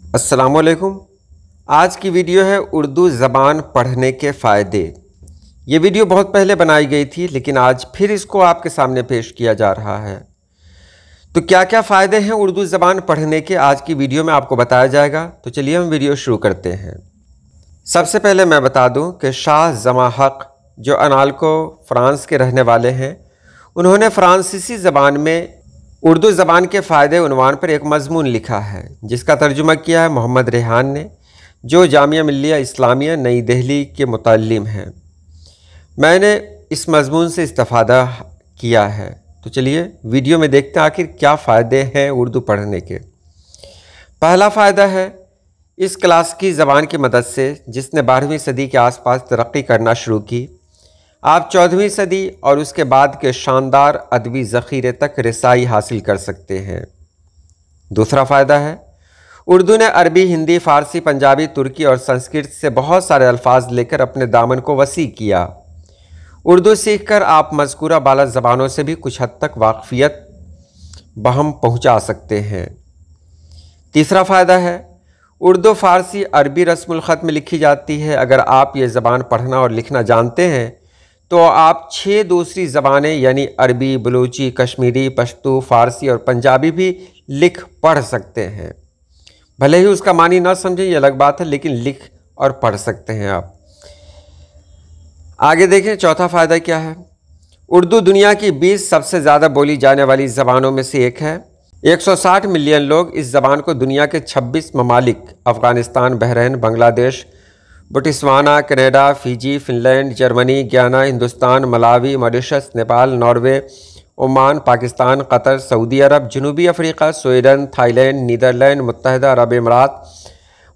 अस्सलाम वालेकुम। आज की वीडियो है उर्दू ज़बान पढ़ने के फ़ायदे। ये वीडियो बहुत पहले बनाई गई थी, लेकिन आज फिर इसको आपके सामने पेश किया जा रहा है। तो क्या क्या फ़ायदे हैं उर्दू ज़बान पढ़ने के, आज की वीडियो में आपको बताया जाएगा। तो चलिए हम वीडियो शुरू करते हैं। सबसे पहले मैं बता दूं कि शाह जमा हक जो अनालको फ़्रांस के रहने वाले हैं, उन्होंने फ़्रांसीसी ज़बान में उर्दू ज़बान के फ़ायदे उन्वान पर एक मज़मून लिखा है, जिसका तर्जुमा किया है मोहम्मद रेहान ने, जो जामिया मिल्लिया इस्लामिया नई दिल्ली के मुतल्लिम हैं। मैंने इस मज़मून से इस्तिफ़ादा किया है। तो चलिए वीडियो में देखते हैं आखिर क्या फ़ायदे हैं उर्दू पढ़ने के। पहला फ़ायदा है, इस क्लासिकी ज़बान की मदद से जिसने 12वीं सदी के आसपास तरक्की करना शुरू की, आप 14वीं सदी और उसके बाद के शानदार अदबी ज़ख़ीरे तक रसाई हासिल कर सकते हैं। दूसरा फ़ायदा है, उर्दू ने अरबी, हिंदी, फ़ारसी, पंजाबी, तुर्की और संस्कृत से बहुत सारे अल्फाज लेकर अपने दामन को वसी किया। उर्दू सीखकर आप मज़कूरा बाला ज़बानों से भी कुछ हद तक वाक़फ़ियत बहम पहुँचा सकते हैं। तीसरा फ़ायदा है, उर्दू, फ़ारसी, अरबी रस्मुल ख़त में लिखी जाती है। अगर आप ये ज़बान पढ़ना और लिखना जानते हैं तो आप 6 दूसरी ज़बानें यानी अरबी, बलूची, कश्मीरी, पश्तो, फ़ारसी और पंजाबी भी लिख पढ़ सकते हैं। भले ही उसका मानी ना समझें, ये अलग बात है, लेकिन लिख और पढ़ सकते हैं आप। आगे देखें चौथा फ़ायदा क्या है। उर्दू दुनिया की 20 सबसे ज़्यादा बोली जाने वाली ज़बानों में से एक है। 160 मिलियन लोग इस ज़बान को दुनिया के 26 ममालिक Afghanistan, Bahrain, Bangladesh, Botswana, Canada, Fiji, Finland, Germany, Guyana, Hindustan, Malawi, Mauritius, Nepal, Norway, Oman, Pakistan, Qatar, Saudi Arab, जनूबी अफ्रीका, स्वीडन, थाईलैंड, नीदरलैंड, मुत्तहिदा अरब अमीरात,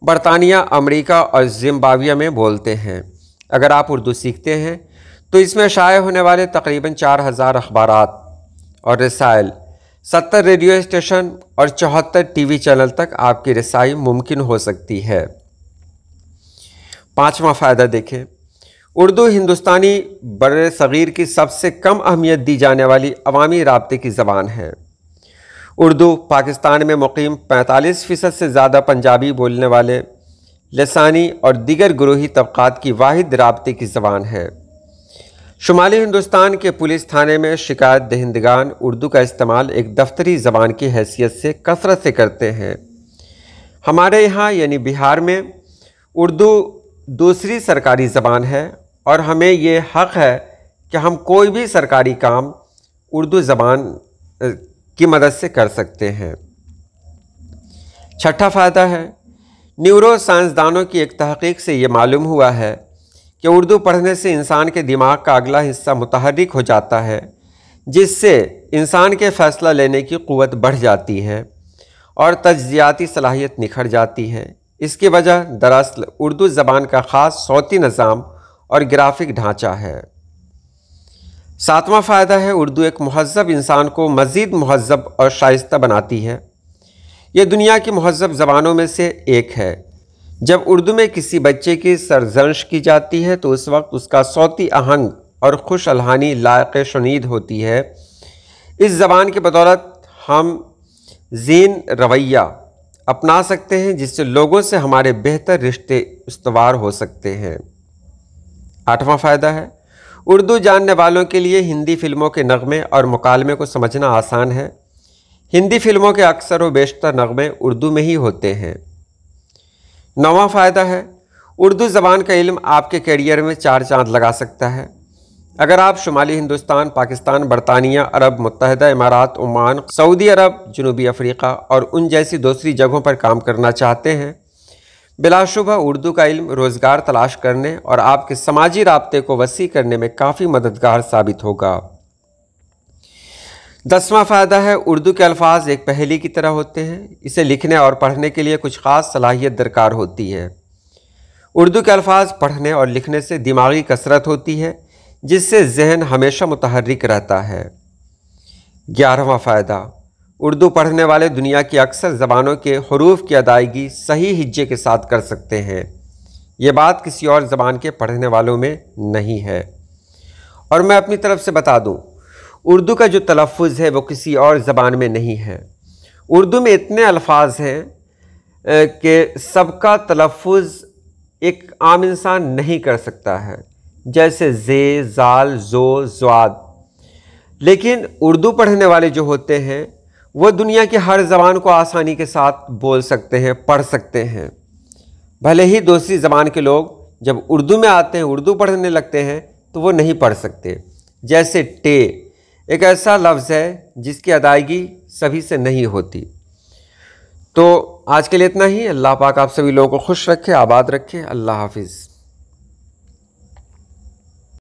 बरतानिया, अमेरिका और ज़िम्बाब्वे में बोलते हैं। अगर आप उर्दू सीखते हैं तो इसमें शाये होने वाले तकरीबन 4000 अखबारात और रसायल, 70 रेडियो स्टेशन और 74 टीवी चैनल तक आपकी रसाई मुमकिन हो सकती है। पाँचवा फ़ायदा देखें, उर्दू हिंदुस्तानी बर्रे सग़ीर की सबसे कम अहमियत दी जाने वाली अवामी राब्ते की ज़बान है। उर्दू पाकिस्तान में मुक़ीम 45% से ज़्यादा पंजाबी बोलने वाले लसानी और दीगर गुरूही तबक़ात की वाहिद राब्ते की ज़बान है। शुमाली हिंदुस्तान के पुलिस थाने में शिकायत दहिंदगान उर्दू का इस्तेमाल एक दफ्तरी ज़बान की हैसियत से कसरत से करते हैं। हमारे यहाँ यानी बिहार में उर्दू दूसरी सरकारी ज़बान है और हमें ये हक़ है कि हम कोई भी सरकारी काम उर्दू ज़बान की मदद से कर सकते हैं। छठा फ़ायदा है, न्यूरो साइंसदानों की एक तहक़ीक़ से ये मालूम हुआ है कि उर्दू पढ़ने से इंसान के दिमाग का अगला हिस्सा मुतहर्रिक हो जाता है, जिससे इंसान के फ़ैसला लेने की क़ुव्वत बढ़ जाती है और तज्ज़ियाती सलाहियत निखर जाती है। इसकी वजह दरअसल उर्दू ज़बान का ख़ास सौती निज़ाम और ग्राफिक ढांचा है। सातवां फ़ायदा है, उर्दू एक मुहज़्ज़ब इंसान को मज़ीद मुहज़्ज़ब और शाइस्ता बनाती है। ये दुनिया की मुहज़्ज़ब ज़बानों में से एक है। जब उर्दू में किसी बच्चे की सरज़ंश की जाती है तो उस वक्त उसका सौती आहंग और खुश अलहानी लायक़ शुनीद होती है। इस ज़बान की बदौलत हम ज़ीन रवैया अपना सकते हैं, जिससे लोगों से हमारे बेहतर रिश्ते इस्तवार हो सकते हैं। आठवां फ़ायदा है, उर्दू जानने वालों के लिए हिंदी फ़िल्मों के नग़मे और मुकालमे को समझना आसान है। हिंदी फ़िल्मों के अक्सर व बेशतर नग़मे उर्दू में ही होते हैं। नौवां फ़ायदा है, उर्दू ज़बान का इल्म आपके कैरियर में 4 चाँद लगा सकता है। अगर आप शुमाली हिंदुस्तान, पाकिस्तान, बरतानिया, अरब मुत्तहिदा इमारात, ओमान, सऊदी अरब, जनूबी अफ्रीका और उन जैसी दूसरी जगहों पर काम करना चाहते हैं, बिलाशुबह उर्दू का इल्म रोज़गार तलाश करने और आपके समाजी राब्ते को वसी करने में काफ़ी मददगार साबित होगा। 10वां फ़ायदा है, उर्दू के अल्फाज एक पहेली की तरह होते हैं। इसे लिखने और पढ़ने के लिए कुछ ख़ास सलाहियत दरकार होती है। उर्दू के अल्फाज पढ़ने और लिखने से दिमागी कसरत होती है, जिससे ज़हन हमेशा मुतहर्रिक रहता है। 11वां फ़ायदा, उर्दू पढ़ने वाले दुनिया की अक्सर ज़बानों के हरूफ की अदायगी सही हिज्जे के साथ कर सकते हैं। ये बात किसी और ज़बान के पढ़ने वालों में नहीं है। और मैं अपनी तरफ से बता दूं, उर्दू का जो तलफ़्फ़ुज़ है वो किसी और ज़बान में नहीं है। उर्दू में इतने अल्फाज हैं کہ سب کا تلفظ ایک عام انسان نہیں کر سکتا ہے، جیسے زے، زال، زو، زواد۔ لیکن اردو پڑھنے والے جو ہوتے ہیں وہ دنیا کی ہر زبان کو آسانی کے ساتھ بول سکتے ہیں، پڑھ سکتے ہیں۔ بھلے ہی دوسری زبان کے لوگ جب اردو میں آتے ہیں، اردو پڑھنے لگتے ہیں تو وہ نہیں پڑھ سکتے۔ جیسے ٹے ایک ایسا لفظ ہے جس کی ادائیگی سبھی سے نہیں ہوتی۔ تو آج کے لیے اتنا ہی۔ اللہ پاک آپ سبھی لوگوں کو خوش رکھے، آباد رکھے۔ اللہ حافظ۔